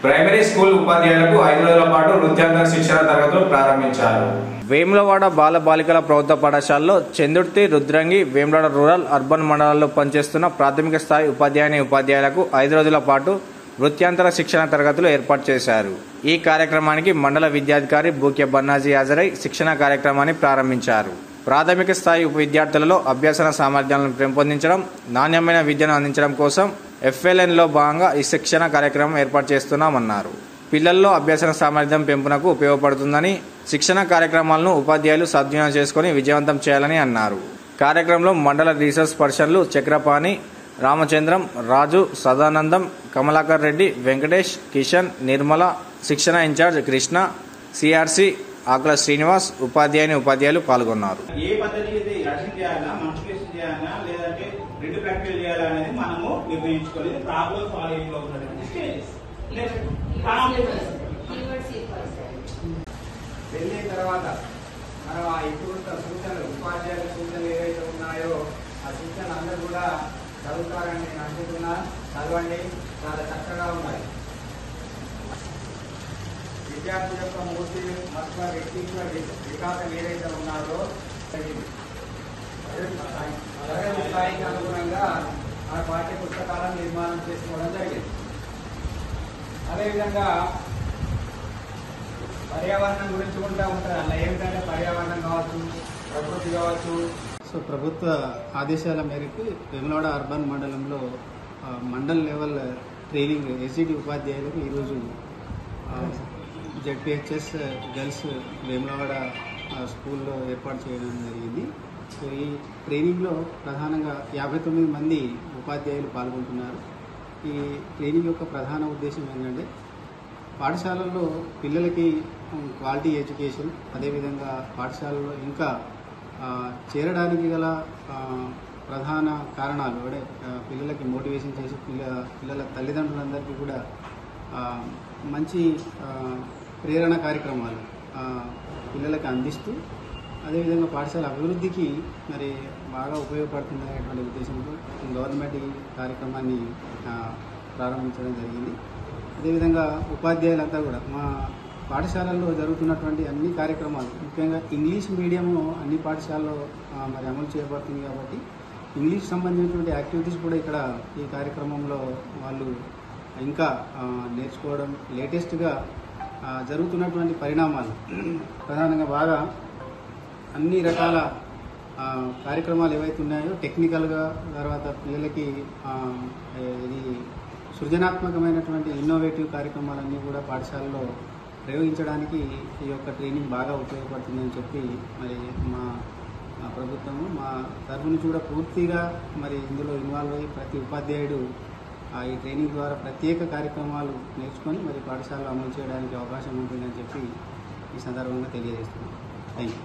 Primary school ఉపాధ్యాయులకు 5 రోజుల పాటు నృత్యాంతర శిక్షణ తరగతులు ప్రారంభించారు. వేములవాడ బాల బాలికల ప్రభుత్వ పాఠశాలలో చందుర్తి, రుద్రంగి, వేములవాడ రూరల్, అర్బన్ మండలాల్లో పనిచేస్తున్న ప్రాథమిక స్థాయి ఉపాధ్యాయులకు 5 రోజుల పాటు నృత్యాంతర శిక్షణ తరగతులు ఏర్పాటు చేశారు. ఈ కార్యక్రమానికి మండల విద్యాధికారి బూక్య బన్నాజీ హాజరై శిక్షణ కార్యక్రమాన్ని ప్రారంభించారు. ప్రాథమిక స్థాయి విద్యార్థులలో అభ్యసన సామర్థ్యాలను పెంపొందించడం, నాణ్యమైన విద్యను అందించడం కోసం FLNలో భాగంగా ఈ శిక్షణ కార్యక్రమం ఏర్పాటు చేస్తున్నామన్నారు. పిల్లల్లో అభ్యసన సామర్థ్యం పెంపునకు ఉపయోగపడుతుందని, శిక్షణ కార్యక్రమాలను ఉపాధ్యాయులు సద్వినియోగం చేసుకుని విజయవంతం చేయాలని అన్నారు. కార్యక్రమంలో మండల రీసెర్చ్ పర్సన్లు చక్రపాణి, రామచంద్రం, రాజు, సదానందం, కమలాకర్ రెడ్డి, వెంకటేష్, కిషన్, నిర్మల, శిక్షణ ఇన్ఛార్జ్ కృష్ణ, CRC ఆకుల శ్రీనివాస్, ఉపాధ్యాయులు పాల్గొన్నారు. ఏ పద్ధతి లేదంటే రెండు ప్రాక్టికల్ చేయాలా అనేది మనము నిర్ణయించుకొని ప్రాబ్లమ్ సాల్వింగ్ లో ఉన్నటువంటి స్టేజెస్ వెళ్ళిన తర్వాత మనం ఇప్పుడు సూచనలు ఉపాధ్యాయుల సూచనలు ఏవైతే ఉన్నాయో ఆ సూచనలు అందరూ కూడా చదువుతారని నేను అనుకుంటున్నా. చదవండి, చాలా చక్కగా ఉన్నాయి. విద్యార్థి యొక్క మూర్తి మత్వ వ్యక్తిత్వ వికాసం ఏదైతే ఉన్నారో స్థాయికి అనుగుణంగా మన పాఠ్య పుస్తకాలను నిర్మాణం చేసుకోవడం జరిగింది. అదేవిధంగా పర్యావరణం గురించి కూడా ఉంటుంది. అలా ఏమిటంటే పర్యావరణం కావచ్చు, ప్రకృతి కావచ్చు. సో ప్రభుత్వ ఆదేశాల మేరకు వేములవాడ అర్బన్ మండలంలో మండల్ లెవెల్ ట్రైనింగ్ SGT ఉపాధ్యాయులకు ఈరోజు ZPHS గర్ల్స్ వేములవాడ స్కూల్లో ఏర్పాటు చేయడం జరిగింది. సో ఈ ట్రైనింగ్లో ప్రధానంగా 59 మంది ఉపాధ్యాయులు పాల్గొంటున్నారు. ఈ ట్రైనింగ్ యొక్క ప్రధాన ఉద్దేశం ఏంటంటే పాఠశాలల్లో పిల్లలకి క్వాలిటీ ఎడ్యుకేషన్, అదేవిధంగా పాఠశాలలో ఇంకా చేరడానికి గల ప్రధాన కారణాలు అంటే పిల్లలకి మోటివేషన్ చేసి పిల్లల తల్లిదండ్రులందరికీ కూడా మంచి ప్రేరణ కార్యక్రమాలు పిల్లలకి అందిస్తూ అదేవిధంగా పాఠశాల అభివృద్ధికి మరి బాగా ఉపయోగపడుతుంది అనేటువంటి ఉద్దేశంతో గవర్నమెంట్ ఈ కార్యక్రమాన్ని ప్రారంభించడం జరిగింది. అదేవిధంగా ఉపాధ్యాయులంతా కూడా మా పాఠశాలల్లో జరుగుతున్నటువంటి అన్ని కార్యక్రమాలు, ముఖ్యంగా ఇంగ్లీష్ మీడియము అన్ని పాఠశాలలో మరి అమలు చేయబడుతుంది కాబట్టి ఇంగ్లీష్ సంబంధించినటువంటి యాక్టివిటీస్ కూడా ఇక్కడ ఈ కార్యక్రమంలో వాళ్ళు ఇంకా నేర్చుకోవడం, లేటెస్ట్గా జరుగుతున్నటువంటి పరిణామాలు ప్రధానంగా బాగా అన్ని రకాల కార్యక్రమాలు ఏవైతే ఉన్నాయో టెక్నికల్గా, తర్వాత పిల్లలకి ఇది సృజనాత్మకమైనటువంటి ఇన్నోవేటివ్ కార్యక్రమాలన్నీ కూడా పాఠశాలలో ప్రయోగించడానికి ఈ యొక్క ట్రైనింగ్ బాగా ఉపయోగపడుతుందని చెప్పి మరి మా ప్రభుత్వము మా తరఫు నుంచి కూడా పూర్తిగా మరి ఇందులో ఇన్వాల్వ్ అయ్యి ప్రతి ఉపాధ్యాయుడు ఈ ట్రైనింగ్ ద్వారా ప్రత్యేక కార్యక్రమాలు నేర్చుకొని మరి పాఠశాలలో అమలు చేయడానికి అవకాశం ఉంటుందని చెప్పి ఈ సందర్భంగా తెలియజేస్తున్నాను. Thank you.